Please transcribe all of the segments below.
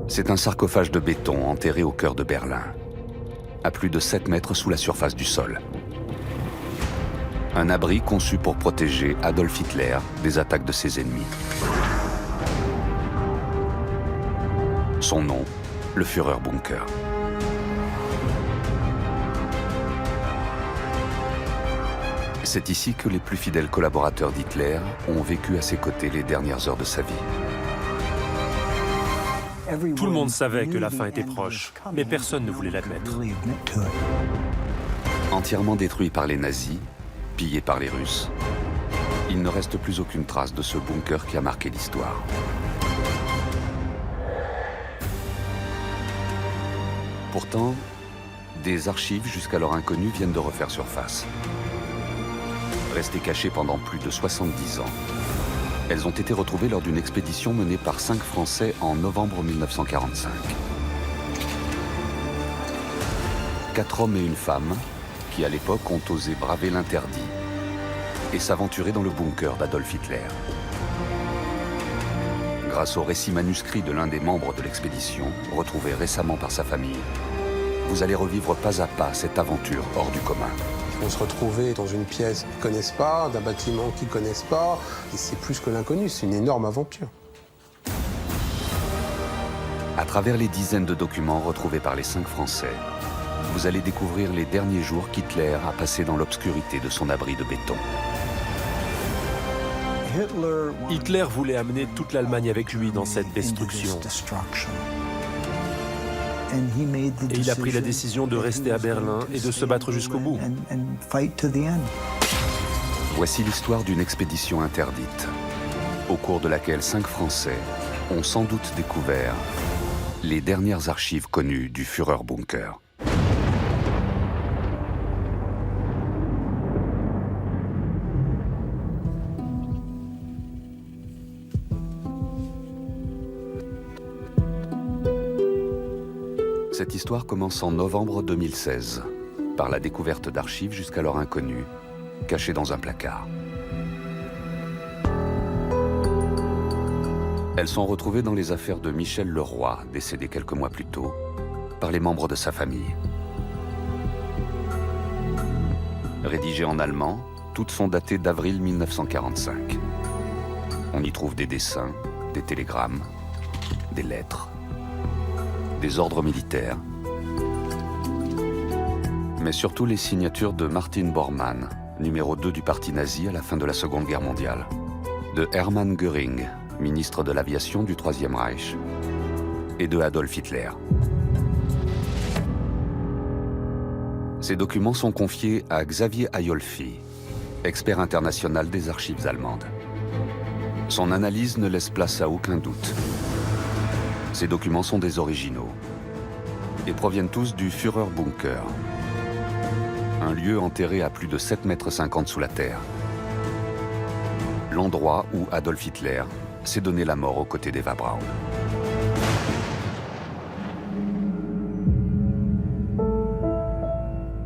C'est un sarcophage de béton enterré au cœur de Berlin, à plus de 7 mètres sous la surface du sol. Un abri conçu pour protéger Adolf Hitler des attaques de ses ennemis. Son nom, le Führerbunker. C'est ici que les plus fidèles collaborateurs d'Hitler ont vécu à ses côtés les dernières heures de sa vie. Tout le monde savait que la fin était proche, mais personne ne voulait l'admettre. Entièrement détruit par les nazis, pillé par les Russes, il ne reste plus aucune trace de ce bunker qui a marqué l'histoire. Pourtant, des archives jusqu'alors inconnues viennent de refaire surface. Restées cachées pendant plus de 70 ans, elles ont été retrouvées lors d'une expédition menée par 5 Français en novembre 1945. 4 hommes et une femme qui, à l'époque, ont osé braver l'interdit et s'aventurer dans le bunker d'Adolf Hitler. Grâce au récit manuscrit de l'un des membres de l'expédition, retrouvé récemment par sa famille, vous allez revivre pas à pas cette aventure hors du commun. On se retrouvait dans une pièce qu'ils ne connaissent pas, d'un bâtiment qu'ils ne connaissent pas, et c'est plus que l'inconnu, c'est une énorme aventure. À travers les dizaines de documents retrouvés par les 5 Français, vous allez découvrir les derniers jours qu'Hitler a passés dans l'obscurité de son abri de béton. Hitler voulait amener toute l'Allemagne avec lui dans cette destruction. Et il a pris la décision de rester à Berlin et de se battre jusqu'au bout. Voici l'histoire d'une expédition interdite, au cours de laquelle 5 Français ont sans doute découvert les dernières archives connues du Führerbunker. Cette histoire commence en novembre 2016, par la découverte d'archives jusqu'alors inconnues, cachées dans un placard. Elles sont retrouvées dans les affaires de Michel Leroy, décédé quelques mois plus tôt, par les membres de sa famille. Rédigées en allemand, toutes sont datées d'avril 1945. On y trouve des dessins, des télégrammes, des lettres, des ordres militaires, mais surtout les signatures de Martin Bormann, numéro 2 du parti nazi à la fin de la Seconde Guerre mondiale, de Hermann Göring, ministre de l'aviation du Troisième Reich, et de Adolf Hitler. Ces documents sont confiés à Xavier Aiolfi, expert international des archives allemandes. Son analyse ne laisse place à aucun doute. Ces documents sont des originaux et proviennent tous du Führerbunker, un lieu enterré à plus de 7,50 mètres sous la terre. L'endroit où Adolf Hitler s'est donné la mort aux côtés d'Eva Braun.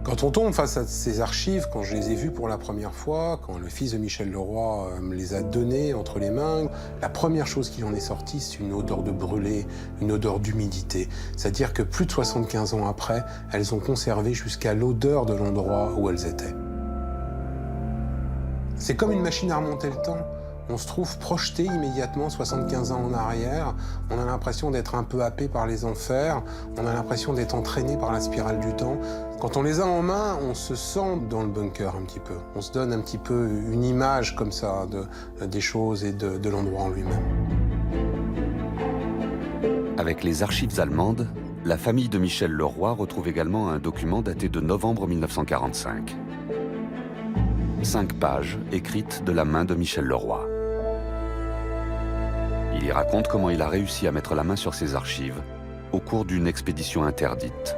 Quand on tombe face à ces archives, quand je les ai vues pour la première fois, quand le fils de Michel Leroy me les a données entre les mains, la première chose qui en est sortie, c'est une odeur de brûlé, une odeur d'humidité. C'est-à-dire que plus de 75 ans après, elles ont conservé jusqu'à l'odeur de l'endroit où elles étaient. C'est comme une machine à remonter le temps. On se trouve projeté immédiatement 75 ans en arrière. On a l'impression d'être un peu happé par les enfers. On a l'impression d'être entraîné par la spirale du temps. Quand on les a en main, on se sent dans le bunker un petit peu. On se donne un petit peu une image comme ça des choses et de l'endroit en lui-même. Avec les archives allemandes, la famille de Michel Leroy retrouve également un document daté de novembre 1945. 5 pages écrites de la main de Michel Leroy. Il y raconte comment il a réussi à mettre la main sur ces archives au cours d'une expédition interdite,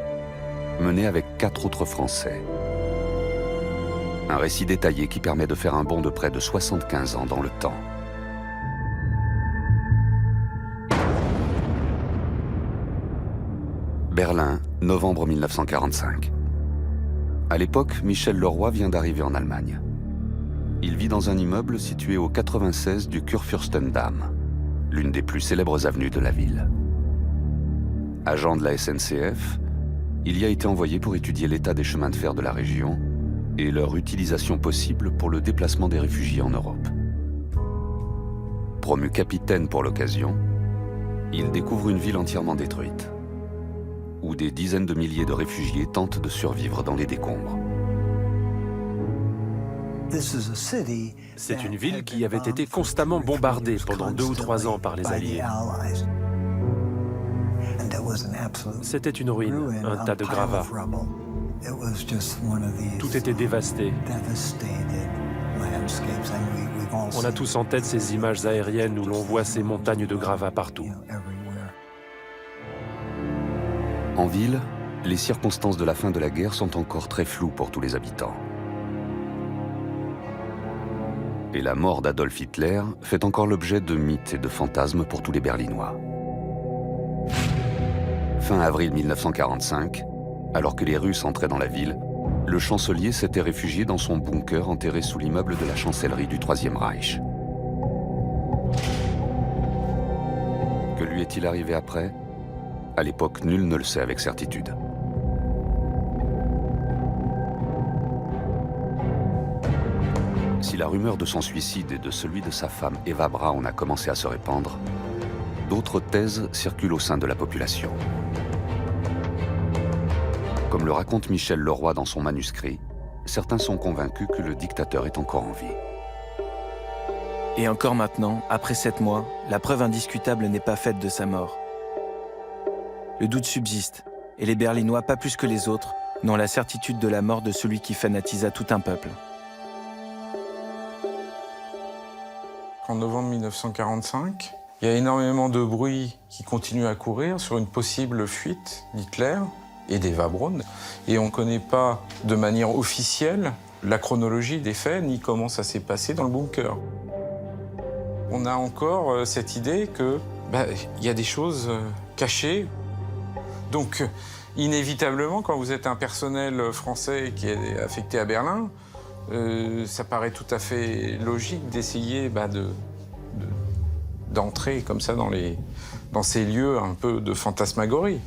menée avec 4 autres Français. Un récit détaillé qui permet de faire un bond de près de 75 ans dans le temps. Berlin, novembre 1945. À l'époque, Michel Leroy vient d'arriver en Allemagne. Il vit dans un immeuble situé au 96 du Kurfürstendamm, l'une des plus célèbres avenues de la ville. Agent de la SNCF, il y a été envoyé pour étudier l'état des chemins de fer de la région et leur utilisation possible pour le déplacement des réfugiés en Europe. Promu capitaine pour l'occasion, il découvre une ville entièrement détruite, où des dizaines de milliers de réfugiés tentent de survivre dans les décombres. C'est une ville qui avait été constamment bombardée pendant 2 ou 3 ans par les Alliés. C'était une ruine, un tas de gravats. Tout était dévasté. On a tous en tête ces images aériennes où l'on voit ces montagnes de gravats partout. En ville, les circonstances de la fin de la guerre sont encore très floues pour tous les habitants. Et la mort d'Adolf Hitler fait encore l'objet de mythes et de fantasmes pour tous les Berlinois. Fin avril 1945, alors que les Russes entraient dans la ville, le chancelier s'était réfugié dans son bunker enterré sous l'immeuble de la chancellerie du Troisième Reich. Que lui est-il arrivé après? À l'époque, nul ne le sait avec certitude. Si la rumeur de son suicide et de celui de sa femme Eva Braun a commencé à se répandre, d'autres thèses circulent au sein de la population. Comme le raconte Michel Leroy dans son manuscrit, certains sont convaincus que le dictateur est encore en vie. Et encore maintenant, après 7 mois, la preuve indiscutable n'est pas faite de sa mort. Le doute subsiste, et les Berlinois, pas plus que les autres, n'ont la certitude de la mort de celui qui fanatisa tout un peuple. En novembre 1945, il y a énormément de bruit qui continue à courir sur une possible fuite d'Hitler et d'Eva Braun. Et on ne connaît pas de manière officielle la chronologie des faits, ni comment ça s'est passé dans le bunker. On a encore cette idée que y a des choses cachées. Donc, inévitablement, quand vous êtes un personnel français qui est affecté à Berlin, ça paraît tout à fait logique d'essayer d'entrer comme ça dans ces lieux un peu de fantasmagorie.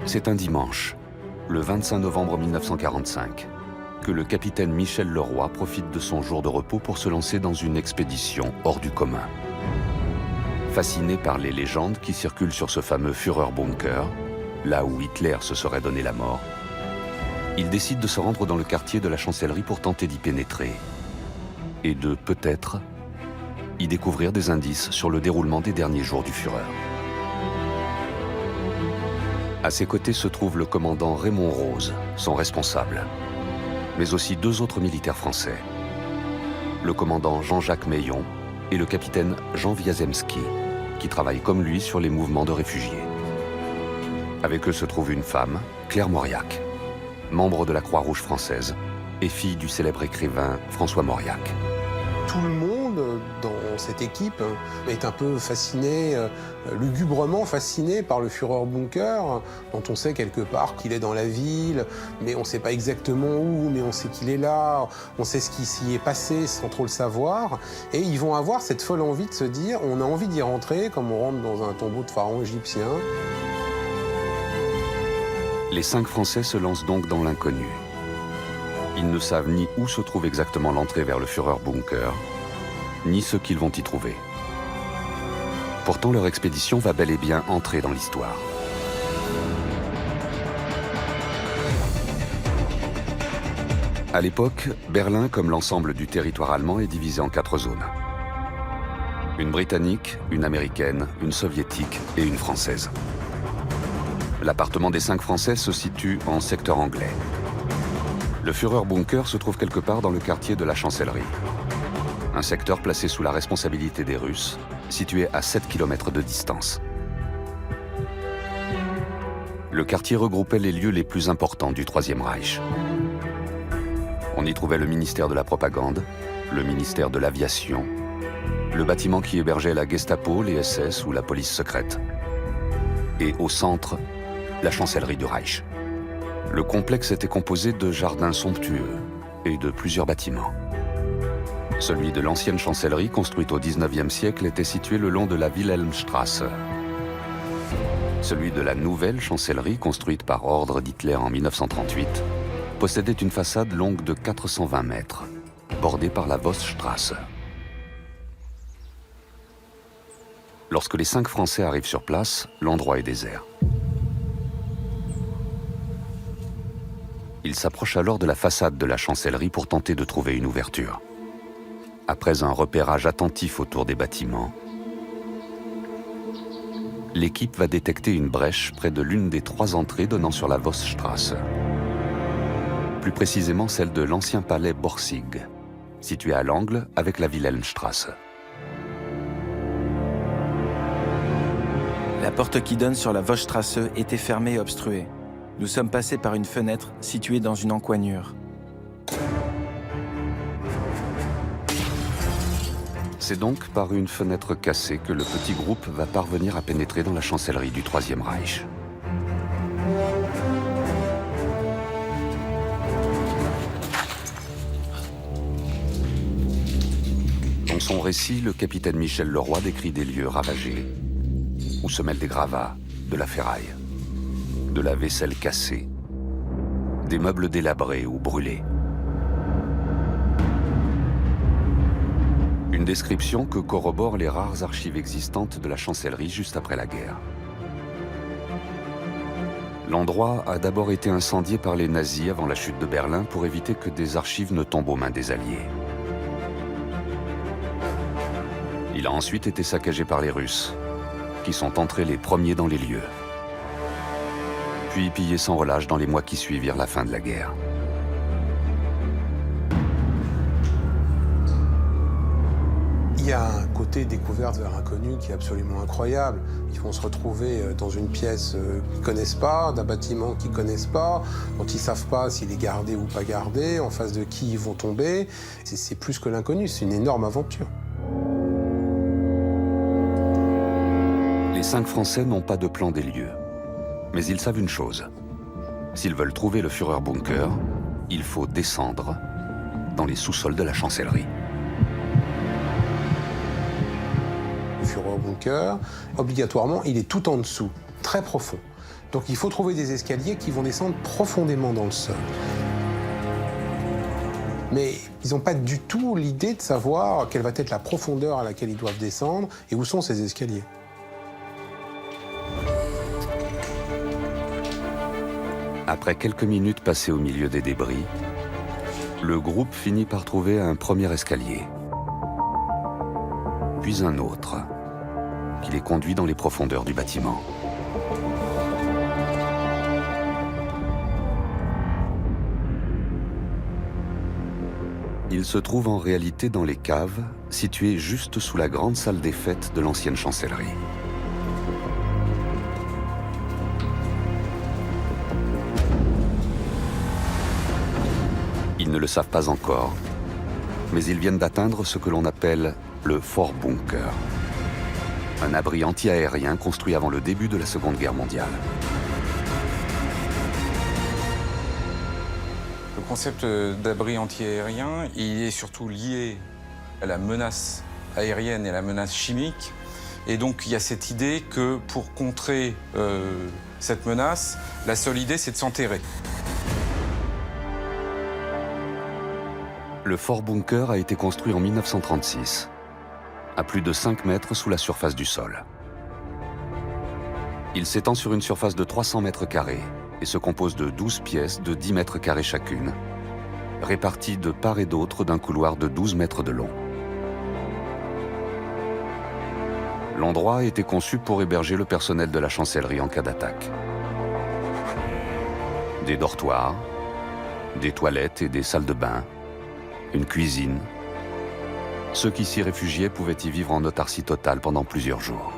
C'est un dimanche, le 25 novembre 1945, que le capitaine Michel Leroy profite de son jour de repos pour se lancer dans une expédition hors du commun. Fasciné par les légendes qui circulent sur ce fameux Führerbunker, là où Hitler se serait donné la mort, il décide de se rendre dans le quartier de la chancellerie pour tenter d'y pénétrer et de, peut-être, y découvrir des indices sur le déroulement des derniers jours du Führer. À ses côtés se trouve le commandant Raymond Rose, son responsable, mais aussi 2 autres militaires français, le commandant Jean-Jacques Meillon et le capitaine Jean Wiazemski, qui travaillent comme lui sur les mouvements de réfugiés. Avec eux se trouve une femme, Claire Mauriac, membre de la Croix-Rouge française et fille du célèbre écrivain François Mauriac. Tout le monde dans cette équipe est un peu fasciné, lugubrement fasciné par le Führerbunker, dont on sait quelque part qu'il est dans la ville, mais on ne sait pas exactement où, mais on sait qu'il est là, on sait ce qui s'y est passé sans trop le savoir, et ils vont avoir cette folle envie de se dire, on a envie d'y rentrer comme on rentre dans un tombeau de pharaon égyptien. Les 5 Français se lancent donc dans l'inconnu. Ils ne savent ni où se trouve exactement l'entrée vers le Führerbunker, ni ce qu'ils vont y trouver. Pourtant, leur expédition va bel et bien entrer dans l'histoire. À l'époque, Berlin, comme l'ensemble du territoire allemand, est divisé en 4 zones. Une britannique, une américaine, une soviétique et une française. L'appartement des 5 Français se situe en secteur anglais. Le Führerbunker se trouve quelque part dans le quartier de la Chancellerie. Un secteur placé sous la responsabilité des Russes, situé à 7 km de distance. Le quartier regroupait les lieux les plus importants du Troisième Reich. On y trouvait le ministère de la Propagande, le ministère de l'Aviation, le bâtiment qui hébergeait la Gestapo, les SS ou la police secrète. Et au centre, la chancellerie du Reich. Le complexe était composé de jardins somptueux et de plusieurs bâtiments. Celui de l'ancienne chancellerie, construite au XIXe siècle, était situé le long de la Wilhelmstrasse. Celui de la nouvelle chancellerie, construite par ordre d'Hitler en 1938, possédait une façade longue de 420 mètres, bordée par la Vossstrasse. Lorsque les 5 Français arrivent sur place, l'endroit est désert. Ils s'approchent alors de la façade de la chancellerie pour tenter de trouver une ouverture. Après un repérage attentif autour des bâtiments, l'équipe va détecter une brèche près de l'une des 3 entrées donnant sur la Vossstrasse. Plus précisément celle de l'ancien palais Borsig, situé à l'angle avec la Wilhelmstrasse. La porte qui donne sur la Vossstrasse était fermée et obstruée. Nous sommes passés par une fenêtre située dans une encoignure. C'est donc par une fenêtre cassée que le petit groupe va parvenir à pénétrer dans la chancellerie du Troisième Reich. Dans son récit, le capitaine Michel Leroy décrit des lieux ravagés, où se mêlent des gravats, de la ferraille, de la vaisselle cassée, des meubles délabrés ou brûlés. Une description que corroborent les rares archives existantes de la chancellerie juste après la guerre. L'endroit a d'abord été incendié par les nazis avant la chute de Berlin pour éviter que des archives ne tombent aux mains des Alliés. Il a ensuite été saccagé par les Russes, qui sont entrés les premiers dans les lieux, puis pillé sans relâche dans les mois qui suivirent la fin de la guerre. Il y a un côté découverte vers l'inconnu qui est absolument incroyable. Ils vont se retrouver dans une pièce qu'ils ne connaissent pas, d'un bâtiment qu'ils ne connaissent pas, dont ils ne savent pas s'il est gardé ou pas gardé, en face de qui ils vont tomber. C'est plus que l'inconnu, c'est une énorme aventure. Les 5 Français n'ont pas de plan des lieux. Mais ils savent une chose. S'ils veulent trouver le Führerbunker, il faut descendre dans les sous-sols de la chancellerie. Le Führerbunker, obligatoirement, il est tout en dessous, très profond. Donc il faut trouver des escaliers qui vont descendre profondément dans le sol. Mais ils n'ont pas du tout l'idée de savoir quelle va être la profondeur à laquelle ils doivent descendre et où sont ces escaliers. Après quelques minutes passées au milieu des débris, le groupe finit par trouver un premier escalier, puis un autre, qui les conduit dans les profondeurs du bâtiment. Il se trouve en réalité dans les caves, situées juste sous la grande salle des fêtes de l'ancienne chancellerie. Ils ne le savent pas encore, mais ils viennent d'atteindre ce que l'on appelle le Vorbunker, un abri anti-aérien construit avant le début de la Seconde Guerre mondiale. Le concept d'abri anti-aérien, il est surtout lié à la menace aérienne et à la menace chimique. Et donc il y a cette idée que pour contrer cette menace, la seule idée c'est de s'enterrer. Le Vorbunker a été construit en 1936, à plus de 5 mètres sous la surface du sol. Il s'étend sur une surface de 300 mètres carrés et se compose de 12 pièces de 10 mètres carrés chacune, réparties de part et d'autre d'un couloir de 12 mètres de long. L'endroit a été conçu pour héberger le personnel de la chancellerie en cas d'attaque. Des dortoirs, des toilettes et des salles de bain, une cuisine. Ceux qui s'y réfugiaient pouvaient y vivre en autarcie totale pendant plusieurs jours.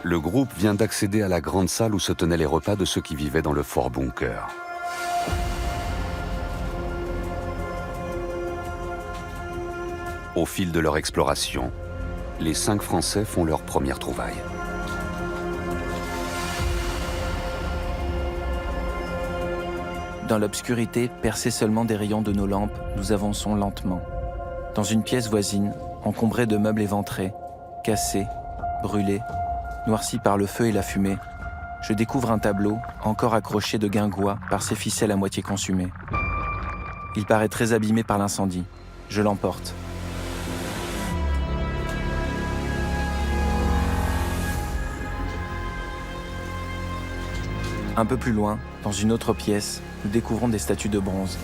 Le groupe vient d'accéder à la grande salle où se tenaient les repas de ceux qui vivaient dans le Vorbunker. Au fil de leur exploration, les 5 Français font leur première trouvaille. Dans l'obscurité, percée seulement des rayons de nos lampes, nous avançons lentement. Dans une pièce voisine, encombrée de meubles éventrés, cassés, brûlés, noircis par le feu et la fumée, je découvre un tableau, encore accroché de guingois par ses ficelles à moitié consumées. Il paraît très abîmé par l'incendie. Je l'emporte. Un peu plus loin, dans une autre pièce, nous découvrons des statues de bronze,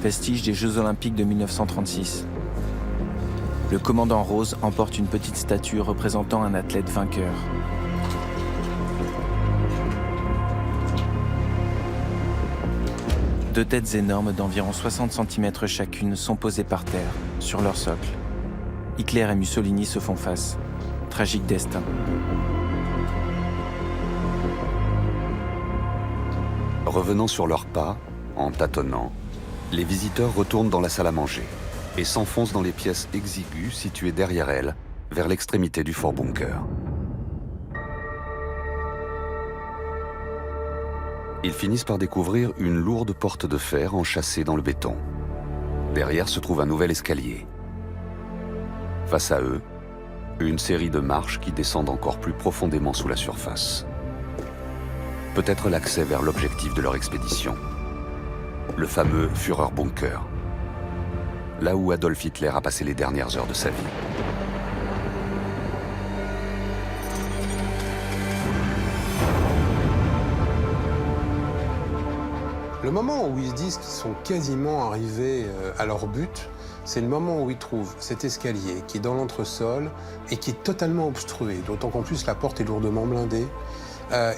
vestiges des Jeux Olympiques de 1936. Le commandant Rose emporte une petite statue représentant un athlète vainqueur. Deux têtes énormes d'environ 60 cm chacune sont posées par terre, sur leur socle. Hitler et Mussolini se font face. Tragique destin. Revenant sur leurs pas, en tâtonnant, les visiteurs retournent dans la salle à manger et s'enfoncent dans les pièces exiguës situées derrière elles, vers l'extrémité du fort bunker. Ils finissent par découvrir une lourde porte de fer enchâssée dans le béton. Derrière se trouve un nouvel escalier. Face à eux, une série de marches qui descendent encore plus profondément sous la surface. Peut-être l'accès vers l'objectif de leur expédition. Le fameux Führerbunker. Là où Adolf Hitler a passé les dernières heures de sa vie. Le moment où ils se disent qu'ils sont quasiment arrivés à leur but, c'est le moment où ils trouvent cet escalier qui est dans l'entresol et qui est totalement obstrué, d'autant qu'en plus la porte est lourdement blindée.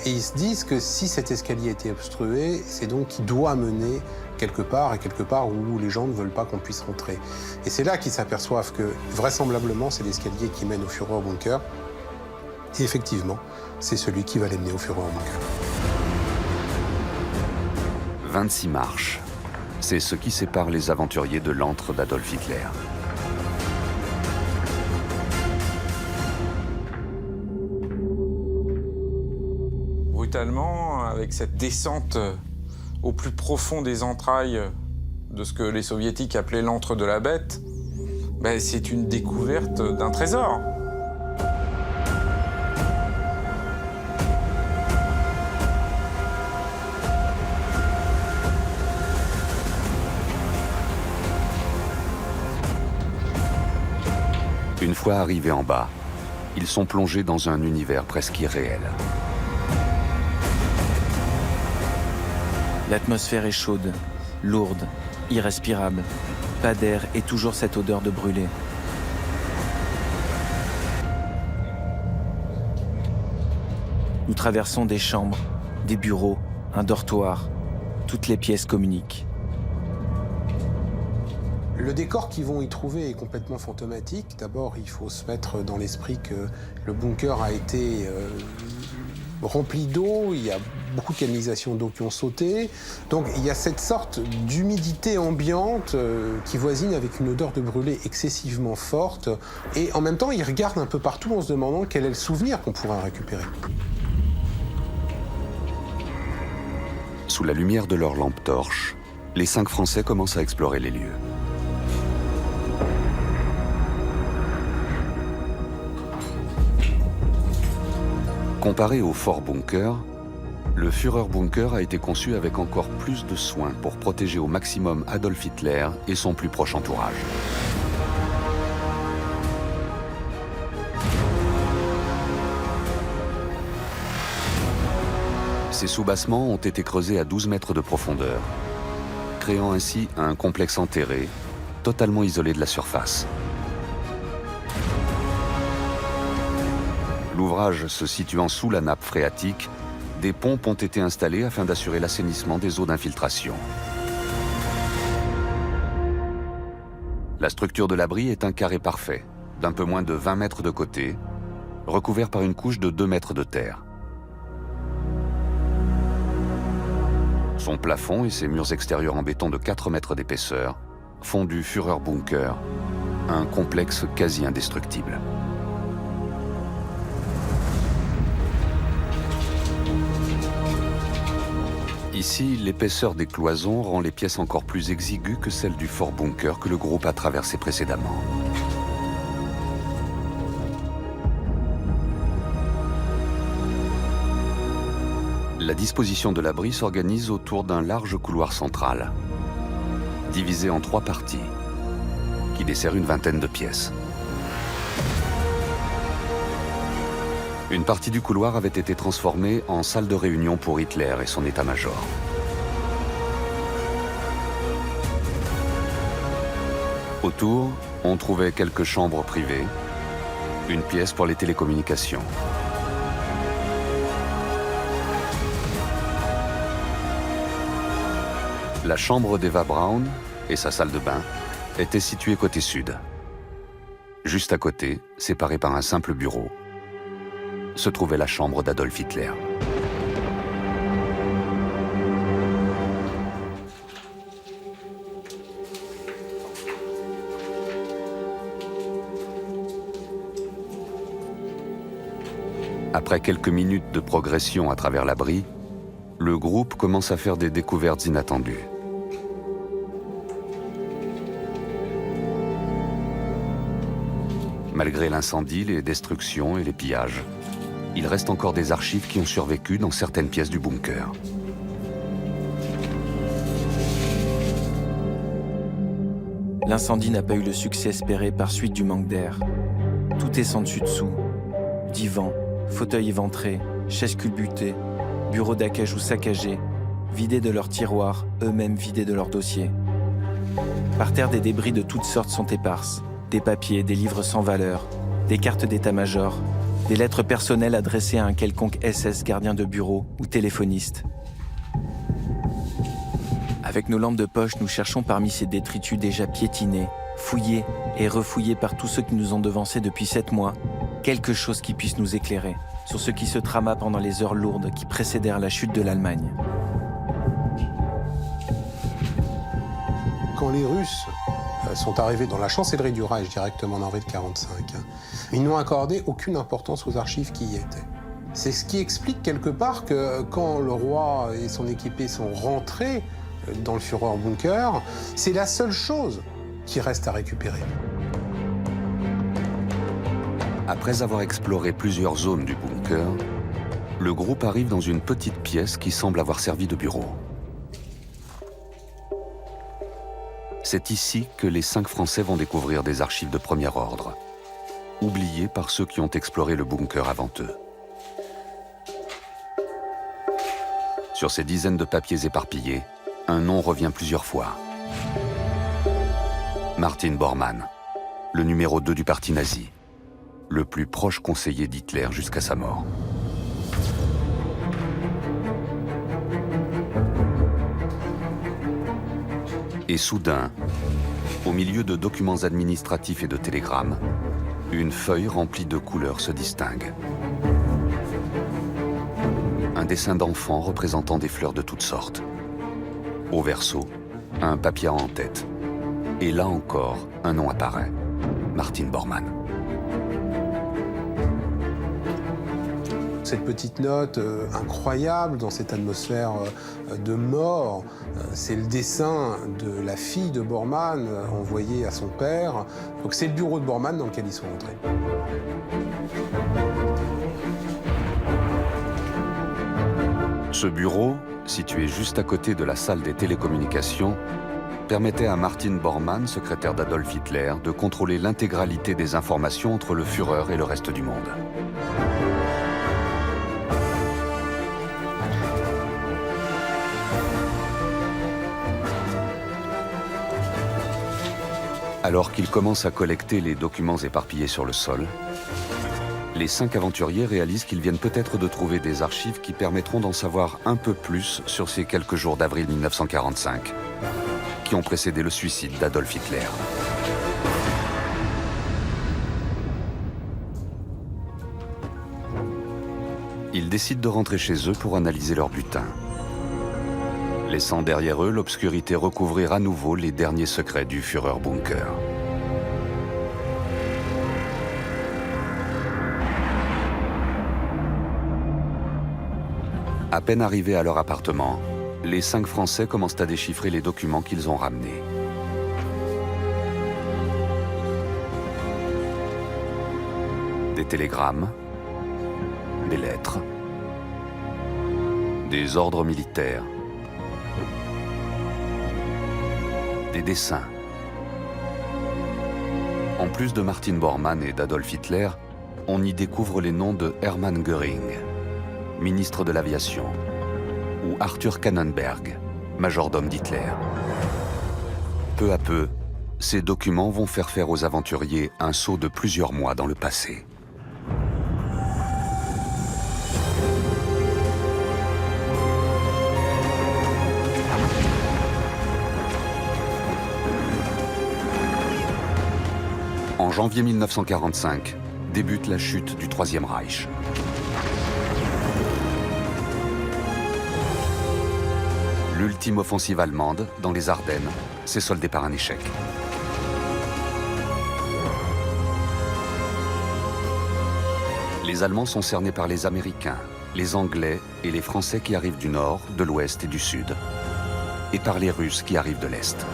Et ils se disent que si cet escalier était obstrué, c'est donc qu'il doit mener quelque part, et quelque part où les gens ne veulent pas qu'on puisse rentrer. Et c'est là qu'ils s'aperçoivent que, vraisemblablement, c'est l'escalier qui mène au Führerbunker. Et effectivement, c'est celui qui va les mener au Führerbunker. 26 marches. C'est ce qui sépare les aventuriers de l'antre d'Adolf Hitler. Brutalement, avec cette descente au plus profond des entrailles de ce que les soviétiques appelaient l'antre de la bête, ben, c'est une découverte d'un trésor. Une fois arrivés en bas, ils sont plongés dans un univers presque irréel. L'atmosphère est chaude, lourde, irrespirable. Pas d'air et toujours cette odeur de brûlé. Nous traversons des chambres, des bureaux, un dortoir. Toutes les pièces communiquent. Le décor qu'ils vont y trouver est complètement fantomatique. D'abord, il faut se mettre dans l'esprit que le bunker a été rempli d'eau, il y a beaucoup de canalisations d'eau qui ont sauté. Donc il y a cette sorte d'humidité ambiante qui voisine avec une odeur de brûlé excessivement forte. Et en même temps, ils regardent un peu partout en se demandant quel est le souvenir qu'on pourra récupérer. Sous la lumière de leur lampe torche, les 5 Français commencent à explorer les lieux. Comparé au fort bunker, le Führerbunker a été conçu avec encore plus de soin pour protéger au maximum Adolf Hitler et son plus proche entourage. Ces soubassements ont été creusés à 12 mètres de profondeur, créant ainsi un complexe enterré, totalement isolé de la surface. L'ouvrage se situant sous la nappe phréatique, des pompes ont été installées afin d'assurer l'assainissement des eaux d'infiltration. La structure de l'abri est un carré parfait, d'un peu moins de 20 mètres de côté, recouvert par une couche de 2 mètres de terre. Son plafond et ses murs extérieurs en béton de 4 mètres d'épaisseur font du Führerbunker un complexe quasi indestructible. Ici, l'épaisseur des cloisons rend les pièces encore plus exiguës que celles du fort bunker que le groupe a traversé précédemment. La disposition de l'abri s'organise autour d'un large couloir central, divisé en 3 parties, qui dessert une vingtaine de pièces. Une partie du couloir avait été transformée en salle de réunion pour Hitler et son état-major. Autour, on trouvait quelques chambres privées, une pièce pour les télécommunications. La chambre d'Eva Braun et sa salle de bain étaient situées côté sud. Juste à côté, séparée par un simple bureau, se trouvait la chambre d'Adolf Hitler. Après quelques minutes de progression à travers l'abri, le groupe commence à faire des découvertes inattendues. Malgré l'incendie, les destructions et les pillages, il reste encore des archives qui ont survécu dans certaines pièces du bunker. L'incendie n'a pas eu le succès espéré par suite du manque d'air. Tout est sans dessus-dessous. Divans, fauteuils éventrés, chaises culbutées, bureaux d'acajou saccagés, vidés de leurs tiroirs, eux-mêmes vidés de leurs dossiers. Par terre, des débris de toutes sortes sont éparses. Des papiers, des livres sans valeur, des cartes d'état-major, des lettres personnelles adressées à un quelconque SS gardien de bureau ou téléphoniste. Avec nos lampes de poche, nous cherchons parmi ces détritus déjà piétinés, fouillés et refouillés par tous ceux qui nous ont devancés depuis 7 mois, quelque chose qui puisse nous éclairer sur ce qui se trama pendant les heures lourdes qui précédèrent la chute de l'Allemagne. Quand les Russes sont arrivés dans la chancellerie du Reich directement en avril 1945, ils n'ont accordé aucune importance aux archives qui y étaient. C'est ce qui explique quelque part que quand le roi et son équipée sont rentrés dans le Führerbunker, c'est la seule chose qui reste à récupérer. Après avoir exploré plusieurs zones du bunker, le groupe arrive dans une petite pièce qui semble avoir servi de bureau. C'est ici que les 5 Français vont découvrir des archives de premier ordre, oubliées par ceux qui ont exploré le bunker avant eux. Sur ces dizaines de papiers éparpillés, un nom revient plusieurs fois. Martin Bormann, le numéro 2 du parti nazi, le plus proche conseiller d'Hitler jusqu'à sa mort. Et soudain, au milieu de documents administratifs et de télégrammes, une feuille remplie de couleurs se distingue. Un dessin d'enfant représentant des fleurs de toutes sortes. Au verso, un papier en tête. Et là encore, un nom apparaît. Martin Bormann. Cette petite note incroyable dans cette atmosphère de mort, c'est le dessin de la fille de Bormann envoyée à son père. Donc c'est le bureau de Bormann dans lequel ils sont entrés. Ce bureau, situé juste à côté de la salle des télécommunications, permettait à Martin Bormann, secrétaire d'Adolf Hitler, de contrôler l'intégralité des informations entre le Führer et le reste du monde. Alors qu'ils commencent à collecter les documents éparpillés sur le sol, les 5 aventuriers réalisent qu'ils viennent peut-être de trouver des archives qui permettront d'en savoir un peu plus sur ces quelques jours d'avril 1945, qui ont précédé le suicide d'Adolf Hitler. Ils décident de rentrer chez eux pour analyser leur butin, laissant derrière eux l'obscurité recouvrir à nouveau les derniers secrets du Führerbunker. À peine arrivés à leur appartement, les 5 Français commencent à déchiffrer les documents qu'ils ont ramenés. Des télégrammes, des lettres, des ordres militaires, des dessins. En plus de Martin Bormann et d'Adolf Hitler, on y découvre les noms de Hermann Göring, ministre de l'Aviation, ou Arthur Kannenberg, majordome d'Hitler. Peu à peu, ces documents vont faire aux aventuriers un saut de plusieurs mois dans le passé. En janvier 1945, débute la chute du Troisième Reich. L'ultime offensive allemande, dans les Ardennes, s'est soldée par un échec. Les Allemands sont cernés par les Américains, les Anglais et les Français qui arrivent du Nord, de l'Ouest et du Sud, et par les Russes qui arrivent de l'Est.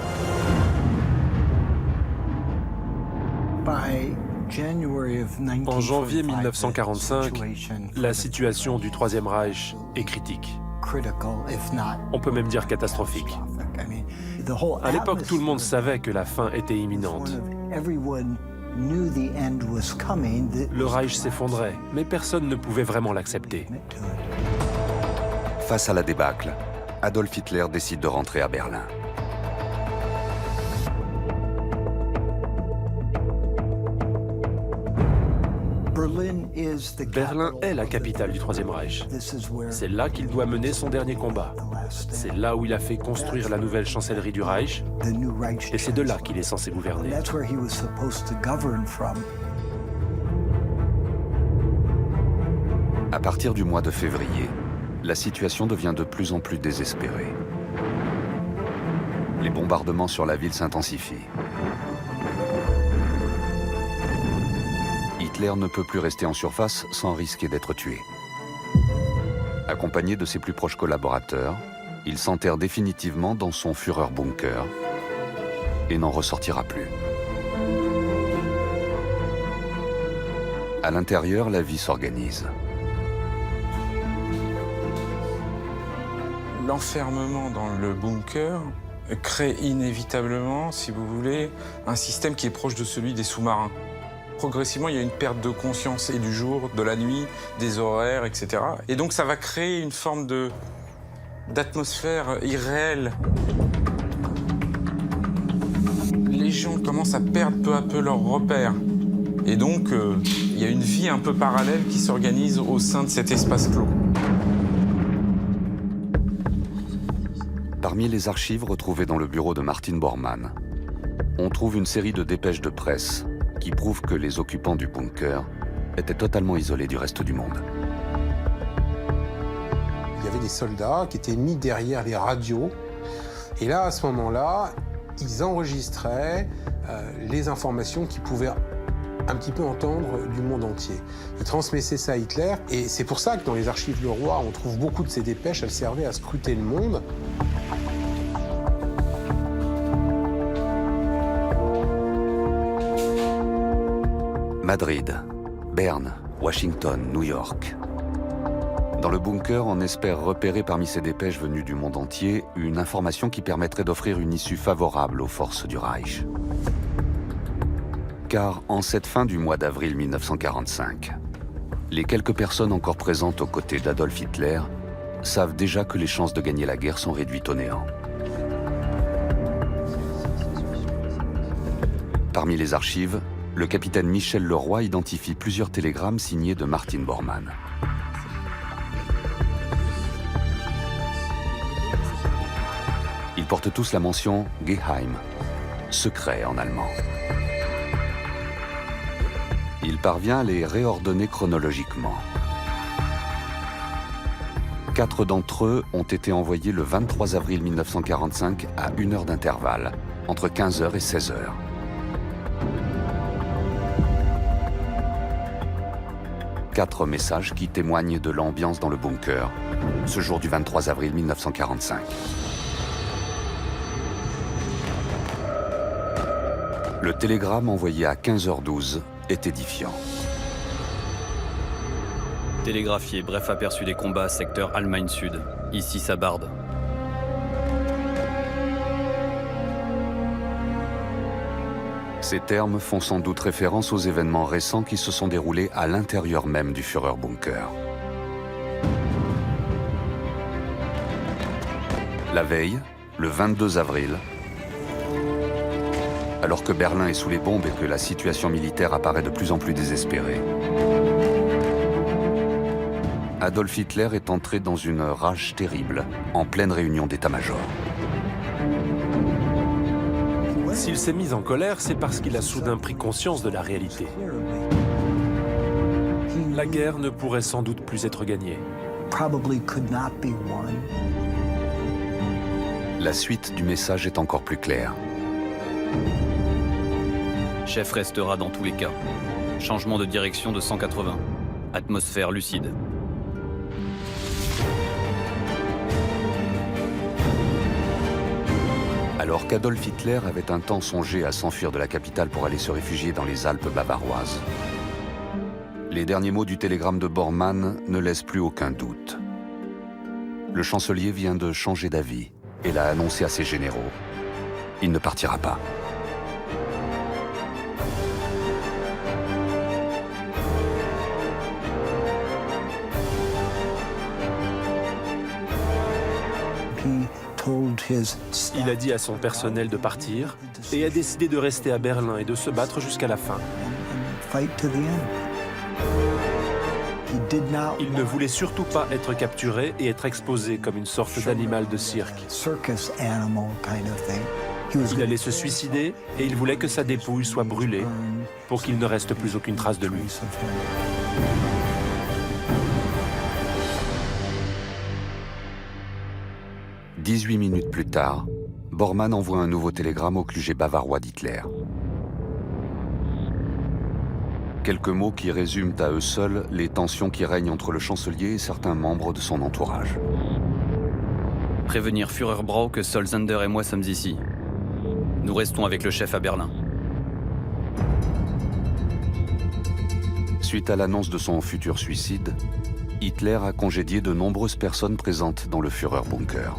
En janvier 1945, la situation du Troisième Reich est critique. On peut même dire catastrophique. À l'époque, tout le monde savait que la fin était imminente. Le Reich s'effondrait, mais personne ne pouvait vraiment l'accepter. Face à la débâcle, Adolf Hitler décide de rentrer à Berlin. Berlin est la capitale du Troisième Reich. C'est là qu'il doit mener son dernier combat. C'est là où il a fait construire la nouvelle chancellerie du Reich, et c'est de là qu'il est censé gouverner. À partir du mois de février, la situation devient de plus en plus désespérée. Les bombardements sur la ville s'intensifient. Hitler ne peut plus rester en surface sans risquer d'être tué. Accompagné de ses plus proches collaborateurs, il s'enterre définitivement dans son Führerbunker et n'en ressortira plus. À l'intérieur, la vie s'organise. L'enfermement dans le bunker crée inévitablement, si vous voulez, un système qui est proche de celui des sous-marins. Progressivement, il y a une perte de conscience et du jour, de la nuit, des horaires, etc. Et donc ça va créer une forme d'atmosphère irréelle. Les gens commencent à perdre peu à peu leurs repères. Et donc, il y a une vie un peu parallèle qui s'organise au sein de cet espace clos. Parmi les archives retrouvées dans le bureau de Martin Bormann, on trouve une série de dépêches de presse qui prouvent que les occupants du bunker étaient totalement isolés du reste du monde. Il y avait des soldats qui étaient mis derrière les radios. Et là, à ce moment-là, ils enregistraient les informations qu'ils pouvaient un petit peu entendre du monde entier. Ils transmettaient ça à Hitler. Et c'est pour ça que dans les archives Le Roi, on trouve beaucoup de ces dépêches. Elles servaient à scruter le monde. Madrid, Berne, Washington, New York. Dans le bunker, on espère repérer parmi ces dépêches venues du monde entier une information qui permettrait d'offrir une issue favorable aux forces du Reich. Car en cette fin du mois d'avril 1945, les quelques personnes encore présentes aux côtés d'Adolf Hitler savent déjà que les chances de gagner la guerre sont réduites au néant. Parmi les archives, le capitaine Michel Leroy identifie plusieurs télégrammes signés de Martin Bormann. Ils portent tous la mention « Geheim », secret en allemand. Il parvient à les réordonner chronologiquement. 4 d'entre eux ont été envoyés le 23 avril 1945 à 1 heure d'intervalle, entre 15h et 16h. 4 messages qui témoignent de l'ambiance dans le bunker, ce jour du 23 avril 1945. Le télégramme envoyé à 15h12 est édifiant. Télégraphié, bref aperçu des combats, secteur Allemagne Sud. Ici Sabarde. Ces termes font sans doute référence aux événements récents qui se sont déroulés à l'intérieur même du Führerbunker. La veille, le 22 avril, alors que Berlin est sous les bombes et que la situation militaire apparaît de plus en plus désespérée, Adolf Hitler est entré dans une rage terrible, en pleine réunion d'état-major. S'il s'est mis en colère, c'est parce qu'il a soudain pris conscience de la réalité. La guerre ne pourrait sans doute plus être gagnée. La suite du message est encore plus claire. Chef restera dans tous les cas. Changement de direction de 180. Atmosphère lucide. Alors qu'Adolf Hitler avait un temps songé à s'enfuir de la capitale pour aller se réfugier dans les Alpes bavaroises, les derniers mots du télégramme de Bormann ne laissent plus aucun doute. Le chancelier vient de changer d'avis et l'a annoncé à ses généraux. Il ne partira pas. Il a dit à son personnel de partir et a décidé de rester à Berlin et de se battre jusqu'à la fin. Il ne voulait surtout pas être capturé et être exposé comme une sorte d'animal de cirque. Il allait se suicider et il voulait que sa dépouille soit brûlée pour qu'il ne reste plus aucune trace de lui. « 18 minutes plus tard, Bormann envoie un nouveau télégramme au QG bavarois d'Hitler. Quelques mots qui résument à eux seuls les tensions qui règnent entre le chancelier et certains membres de son entourage. Prévenir Führerbrau que Solzander et moi sommes ici. Nous restons avec le chef à Berlin. Suite à l'annonce de son futur suicide, Hitler a congédié de nombreuses personnes présentes dans le Führerbunker.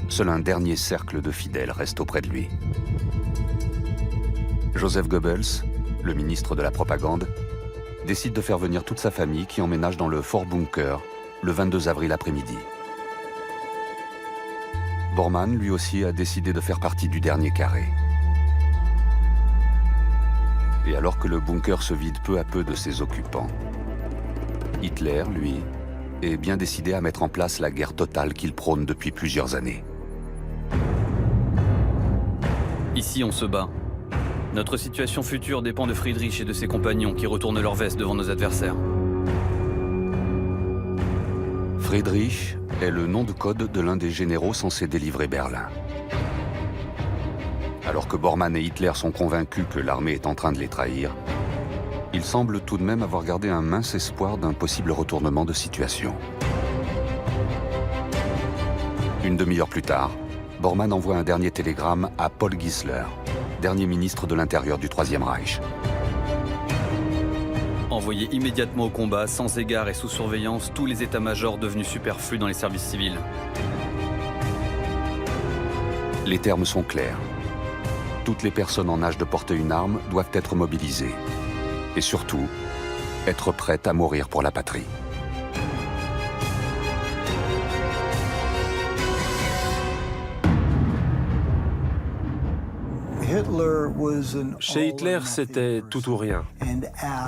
Seul un dernier cercle de fidèles reste auprès de lui. Joseph Goebbels, le ministre de la propagande, décide de faire venir toute sa famille qui emménage dans le Vorbunker le 22 avril après-midi. Bormann, lui aussi, a décidé de faire partie du dernier carré. Et alors que le bunker se vide peu à peu de ses occupants, Hitler, lui, est bien décidé à mettre en place la guerre totale qu'il prône depuis plusieurs années. Ici, on se bat. Notre situation future dépend de Friedrich et de ses compagnons qui retournent leur veste devant nos adversaires. Friedrich est le nom de code de l'un des généraux censés délivrer Berlin. Alors que Bormann et Hitler sont convaincus que l'armée est en train de les trahir, il semble tout de même avoir gardé un mince espoir d'un possible retournement de situation. Une demi-heure plus tard, Bormann envoie un dernier télégramme à Paul Giesler, dernier ministre de l'Intérieur du Troisième Reich. Envoyez immédiatement au combat, sans égard et sous surveillance, tous les états-majors devenus superflus dans les services civils. Les termes sont clairs. Toutes les personnes en âge de porter une arme doivent être mobilisées. Et surtout, être prêtes à mourir pour la patrie. Chez Hitler, c'était tout ou rien.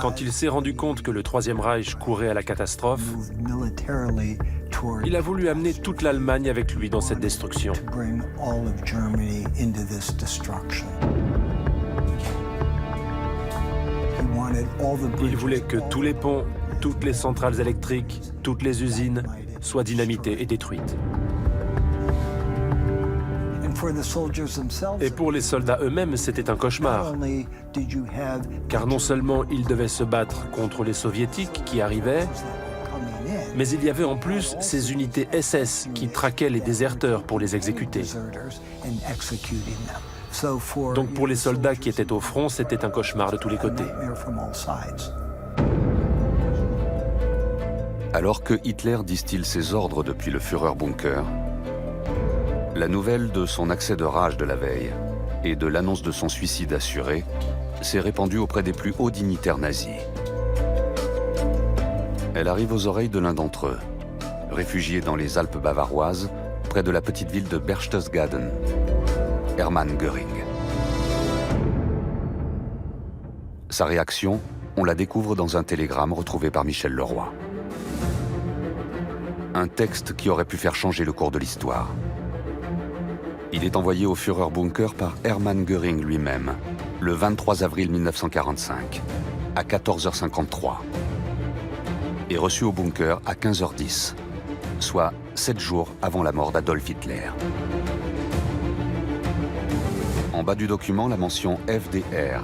Quand il s'est rendu compte que le Troisième Reich courait à la catastrophe, il a voulu amener toute l'Allemagne avec lui dans cette destruction. Il voulait que tous les ponts, toutes les centrales électriques, toutes les usines soient dynamitées et détruites. Et pour les soldats eux-mêmes, c'était un cauchemar. Car non seulement ils devaient se battre contre les soviétiques qui arrivaient, mais il y avait en plus ces unités SS qui traquaient les déserteurs pour les exécuter. Donc pour les soldats qui étaient au front, c'était un cauchemar de tous les côtés. Alors que Hitler distille ses ordres depuis le Führerbunker, la nouvelle de son accès de rage de la veille et de l'annonce de son suicide assuré s'est répandue auprès des plus hauts dignitaires nazis. Elle arrive aux oreilles de l'un d'entre eux, réfugié dans les Alpes bavaroises, près de la petite ville de Berchtesgaden, Hermann Göring. Sa réaction, on la découvre dans un télégramme retrouvé par Michel Leroy. Un texte qui aurait pu faire changer le cours de l'histoire. Il est envoyé au Führerbunker par Hermann Göring lui-même, le 23 avril 1945, à 14h53, et reçu au bunker à 15h10, soit 7 jours avant la mort d'Adolf Hitler. En bas du document, la mention FDR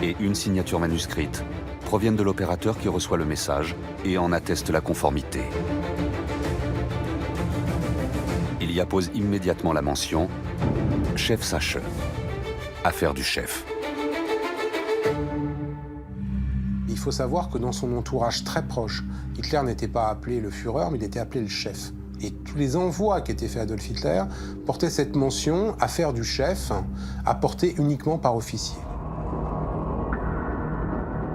et une signature manuscrite proviennent de l'opérateur qui reçoit le message et en atteste la conformité. Il y appose immédiatement la mention « Chefsache », affaire du chef. Il faut savoir que dans son entourage très proche, Hitler n'était pas appelé le Führer, mais il était appelé le chef. Et tous les envois qui étaient faits à Adolf Hitler portaient cette mention « affaire du chef », apportée uniquement par officier.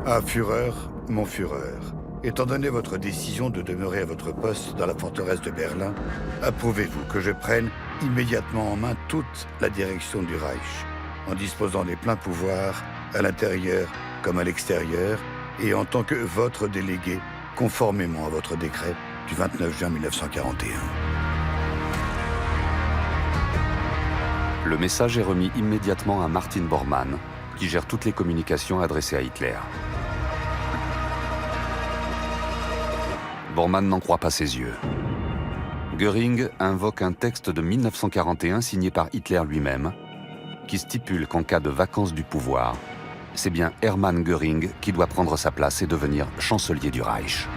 Ah, Führer, mon Führer, étant donné votre décision de demeurer à votre poste dans la forteresse de Berlin, approuvez-vous que je prenne immédiatement en main toute la direction du Reich, en disposant des pleins pouvoirs à l'intérieur comme à l'extérieur, et en tant que votre délégué, conformément à votre décret du 29 juin 1941. Le message est remis immédiatement à Martin Bormann, qui gère toutes les communications adressées à Hitler. Bormann n'en croit pas ses yeux. Göring invoque un texte de 1941 signé par Hitler lui-même, qui stipule qu'en cas de vacance du pouvoir, c'est bien Hermann Göring qui doit prendre sa place et devenir chancelier du Reich.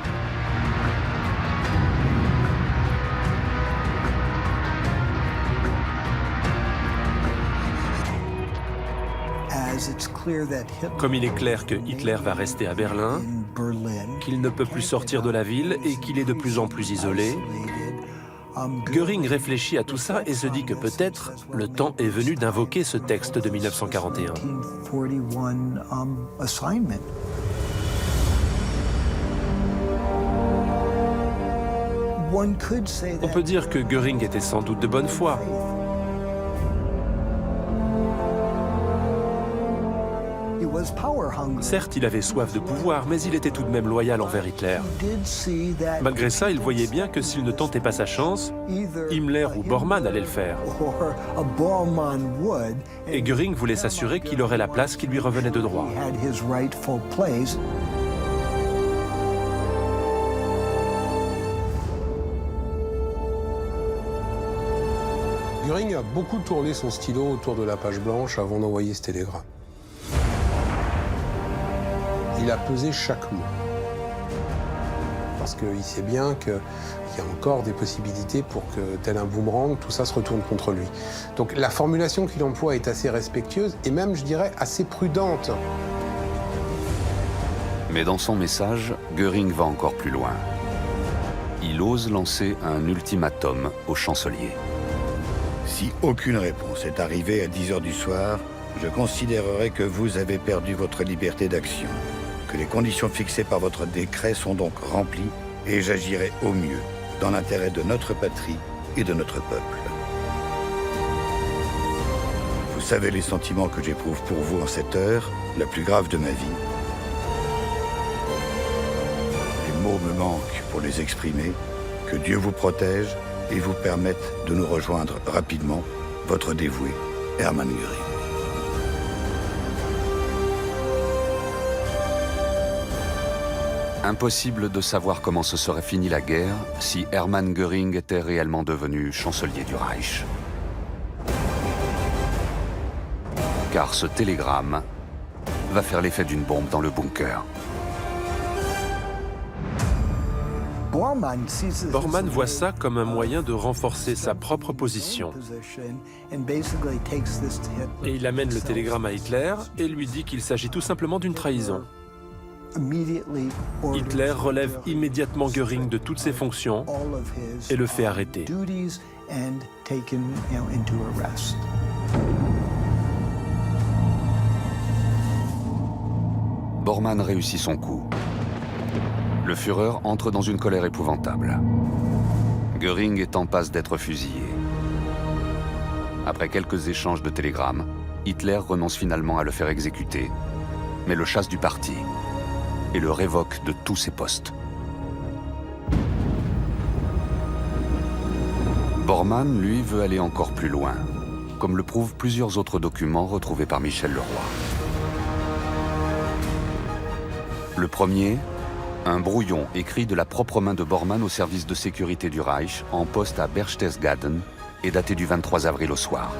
Comme il est clair que Hitler va rester à Berlin, qu'il ne peut plus sortir de la ville et qu'il est de plus en plus isolé, Göring réfléchit à tout ça et se dit que peut-être le temps est venu d'invoquer ce texte de 1941. On peut dire que Göring était sans doute de bonne foi. Certes, il avait soif de pouvoir, mais il était tout de même loyal envers Hitler. Malgré ça, il voyait bien que s'il ne tentait pas sa chance, Himmler ou Bormann allaient le faire. Et Göring voulait s'assurer qu'il aurait la place qui lui revenait de droit. Göring a beaucoup tourné son stylo autour de la page blanche avant d'envoyer ce télégramme. Il a pesé chaque mot. Parce qu'il sait bien qu'il y a encore des possibilités pour que, tel un boomerang, tout ça se retourne contre lui. Donc la formulation qu'il emploie est assez respectueuse et même, je dirais, assez prudente. Mais dans son message, Göring va encore plus loin. Il ose lancer un ultimatum au chancelier. Si aucune réponse est arrivée à 10h du soir, je considérerai que vous avez perdu votre liberté d'action, que les conditions fixées par votre décret sont donc remplies et j'agirai au mieux dans l'intérêt de notre patrie et de notre peuple. Vous savez les sentiments que j'éprouve pour vous en cette heure, la plus grave de ma vie. Les mots me manquent pour les exprimer. Que Dieu vous protège et vous permette de nous rejoindre rapidement, votre dévoué, Hermann Göring. Impossible de savoir comment se serait finie la guerre si Hermann Göring était réellement devenu chancelier du Reich. car ce télégramme va faire l'effet d'une bombe dans le bunker. Bormann voit ça comme un moyen de renforcer sa propre position. Et il amène le télégramme à Hitler et lui dit qu'il s'agit tout simplement d'une trahison. Hitler relève immédiatement Göring de toutes ses fonctions et le fait arrêter. Bormann réussit son coup. Le Führer entre dans une colère épouvantable. Göring est en passe d'être fusillé. Après quelques échanges de télégrammes, Hitler renonce finalement à le faire exécuter, mais le chasse du parti et le révoque de tous ses postes. Bormann, lui, veut aller encore plus loin, comme le prouvent plusieurs autres documents retrouvés par Michel Leroy. Le premier, un brouillon écrit de la propre main de Bormann au service de sécurité du Reich en poste à Berchtesgaden et daté du 23 avril au soir.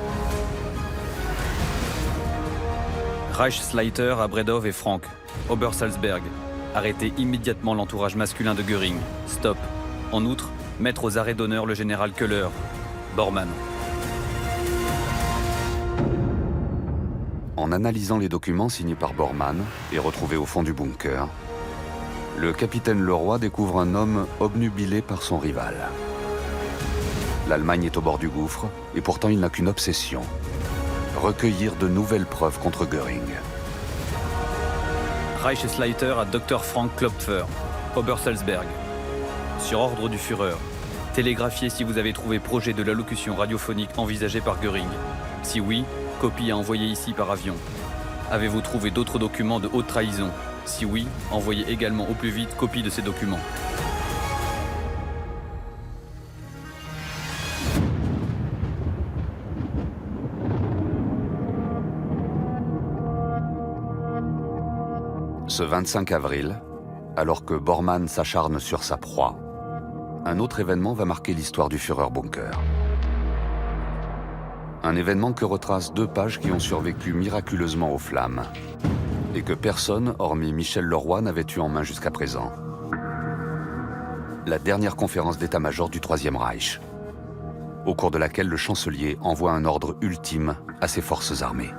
Reichsleiter à Bredov et Frank, Obersalzberg. Arrêtez immédiatement l'entourage masculin de Göring. Stop. En outre, mettre aux arrêts d'honneur le général Köhler. Bormann. En analysant les documents signés par Bormann et retrouvés au fond du bunker, le capitaine Leroy découvre un homme obnubilé par son rival. L'Allemagne est au bord du gouffre et pourtant il n'a qu'une obsession: recueillir de nouvelles preuves contre Göring. Reichsleiter à Dr. Frank Klopfer, Obersalzberg. Sur ordre du Führer, télégraphiez si vous avez trouvé projet de l'allocution radiophonique envisagée par Göring. Si oui, copie à envoyer ici par avion. Avez-vous trouvé d'autres documents de haute trahison? Si oui, envoyez également au plus vite copie de ces documents. Ce 25 avril, alors que Bormann s'acharne sur sa proie, un autre événement va marquer l'histoire du Führerbunker. Un événement que retracent 2 pages qui ont survécu miraculeusement aux flammes et que personne, hormis Michel Leroy, n'avait eu en main jusqu'à présent. La dernière conférence d'état-major du Troisième Reich, au cours de laquelle le chancelier envoie un ordre ultime à ses forces armées.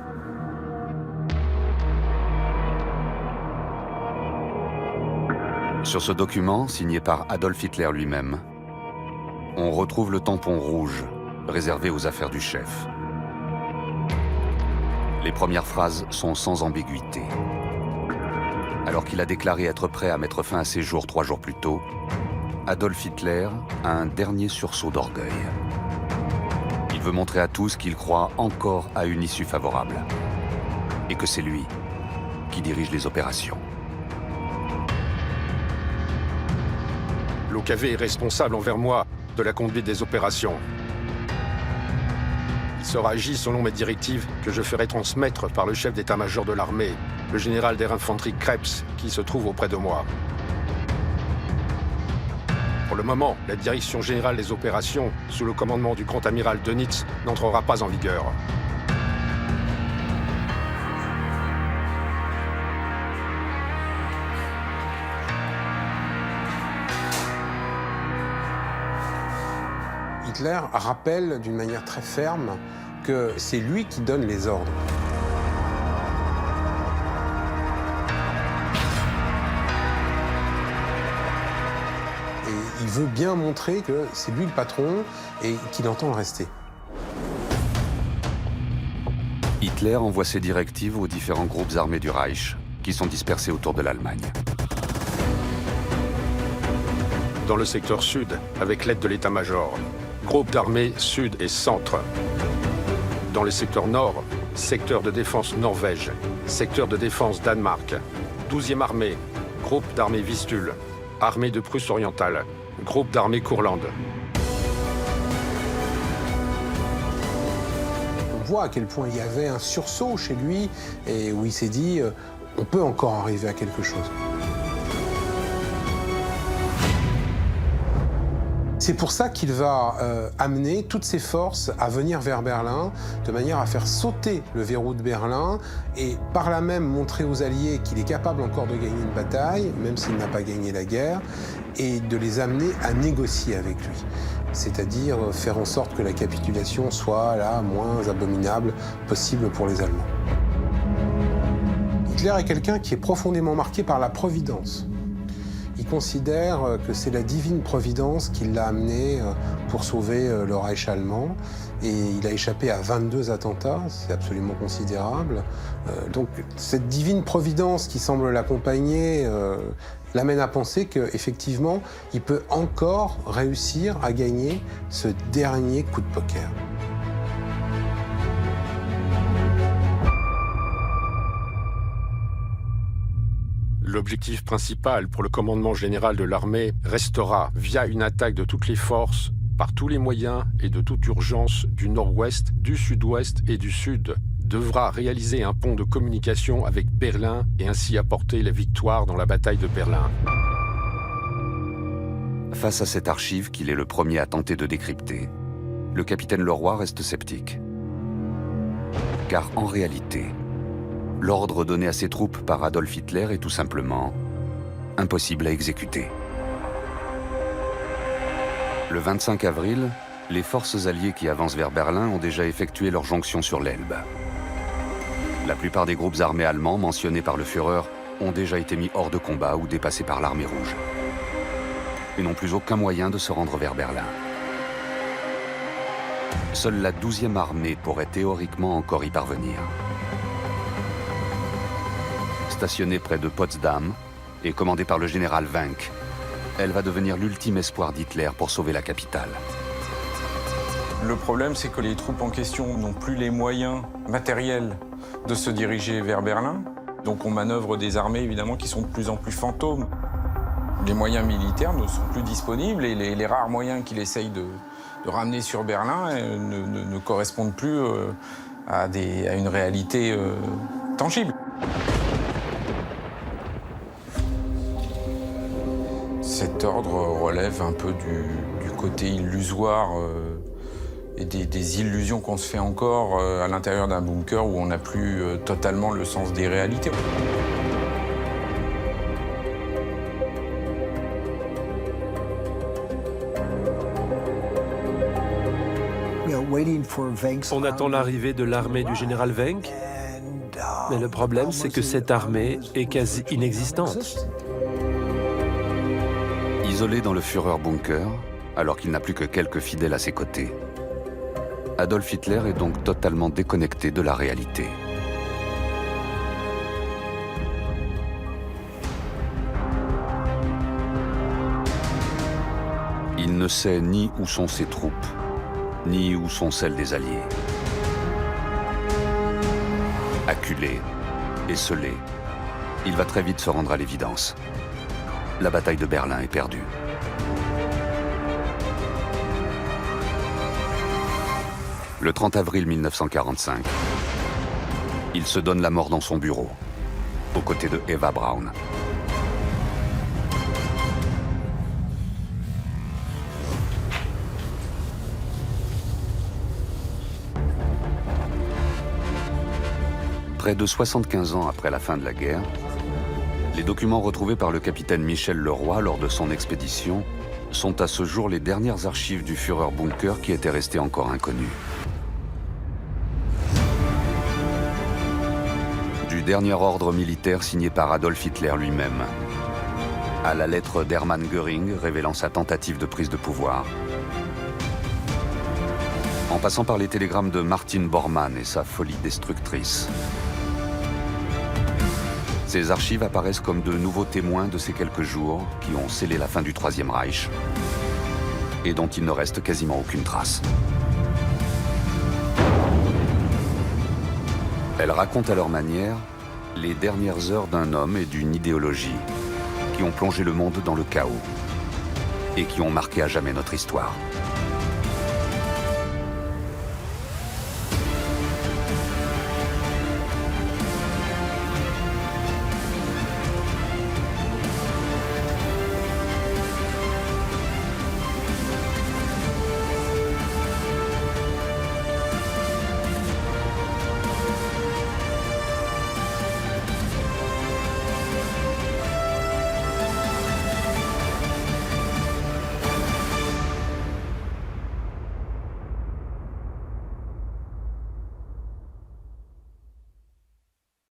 Sur ce document, signé par Adolf Hitler lui-même, on retrouve le tampon rouge réservé aux affaires du chef. Les premières phrases sont sans ambiguïté. Alors qu'il a déclaré être prêt à mettre fin à ses jours 3 jours plus tôt, Adolf Hitler a un dernier sursaut d'orgueil. Il veut montrer à tous qu'il croit encore à une issue favorable et que c'est lui qui dirige les opérations. L'OKV est responsable envers moi de la conduite des opérations. Il sera agi selon mes directives que je ferai transmettre par le chef d'état-major de l'armée, le général der Infanterie Krebs, qui se trouve auprès de moi. Pour le moment, la direction générale des opérations, sous le commandement du grand amiral Dönitz, n'entrera pas en vigueur. Hitler rappelle d'une manière très ferme que c'est lui qui donne les ordres. Et il veut bien montrer que c'est lui le patron et qu'il entend le rester. Hitler envoie ses directives aux différents groupes armés du Reich, qui sont dispersés autour de l'Allemagne. Dans le secteur sud, avec l'aide de l'état-major, groupe d'armées sud et centre. Dans le secteur nord, secteur de défense Norvège, secteur de défense Danemark, 12e armée, groupe d'armée Vistule, armée de Prusse orientale, groupe d'armée Courlande. On voit à quel point il y avait un sursaut chez lui et où il s'est dit on peut encore arriver à quelque chose. C'est pour ça qu'il va amener toutes ses forces à venir vers Berlin, de manière à faire sauter le verrou de Berlin et par là même montrer aux Alliés qu'il est capable encore de gagner une bataille, même s'il n'a pas gagné la guerre, et de les amener à négocier avec lui. C'est-à-dire faire en sorte que la capitulation soit la moins abominable possible pour les Allemands. Hitler est quelqu'un qui est profondément marqué par la providence. Il considère que c'est la divine providence qui l'a amené pour sauver le Reich allemand. Et il a échappé à 22 attentats, c'est absolument considérable. Donc cette divine providence qui semble l'accompagner l'amène à penser qu'effectivement, il peut encore réussir à gagner ce dernier coup de poker. L'objectif principal pour le commandement général de l'armée restera, via une attaque de toutes les forces, par tous les moyens et de toute urgence, du nord-ouest, du sud-ouest et du sud, devra réaliser un pont de communication avec Berlin et ainsi apporter la victoire dans la bataille de Berlin. Face à cette archive qu'il est le premier à tenter de décrypter, le capitaine Leroy reste sceptique. Car en réalité, l'ordre donné à ses troupes par Adolf Hitler est tout simplement impossible à exécuter. Le 25 avril, les forces alliées qui avancent vers Berlin ont déjà effectué leur jonction sur l'Elbe. La plupart des groupes armés allemands mentionnés par le Führer ont déjà été mis hors de combat ou dépassés par l'armée rouge. Et n'ont plus aucun moyen de se rendre vers Berlin. Seule la 12e armée pourrait théoriquement encore y parvenir. Stationnée près de Potsdam et commandée par le général Wenck, elle va devenir l'ultime espoir d'Hitler pour sauver la capitale. Le problème, c'est que les troupes en question n'ont plus les moyens matériels de se diriger vers Berlin. Donc on manœuvre des armées, évidemment, qui sont de plus en plus fantômes. Les moyens militaires ne sont plus disponibles et les rares moyens qu'il essaye de ramener sur Berlin ne correspondent plus à une réalité tangible. Cet ordre relève un peu du côté illusoire et des illusions qu'on se fait encore à l'intérieur d'un bunker où on n'a plus totalement le sens des réalités. On attend l'arrivée de l'armée du général Wenck, mais le problème, c'est que cette armée est quasi inexistante. Isolé dans le Führer-Bunker, alors qu'il n'a plus que quelques fidèles à ses côtés, Adolf Hitler est donc totalement déconnecté de la réalité. Il ne sait ni où sont ses troupes, ni où sont celles des Alliés. Acculé, esseulé, il va très vite se rendre à l'évidence. La bataille de Berlin est perdue. Le 30 avril 1945, il se donne la mort dans son bureau, aux côtés de Eva Braun. Près de 75 ans après la fin de la guerre, les documents retrouvés par le capitaine Michel Leroy lors de son expédition sont à ce jour les dernières archives du Führer-Bunker qui étaient restées encore inconnues. Du dernier ordre militaire signé par Adolf Hitler lui-même, à la lettre d'Hermann Göring révélant sa tentative de prise de pouvoir, en passant par les télégrammes de Martin Bormann et sa folie destructrice. Ces archives apparaissent comme de nouveaux témoins de ces quelques jours qui ont scellé la fin du Troisième Reich et dont il ne reste quasiment aucune trace. Elles racontent à leur manière les dernières heures d'un homme et d'une idéologie qui ont plongé le monde dans le chaos et qui ont marqué à jamais notre histoire.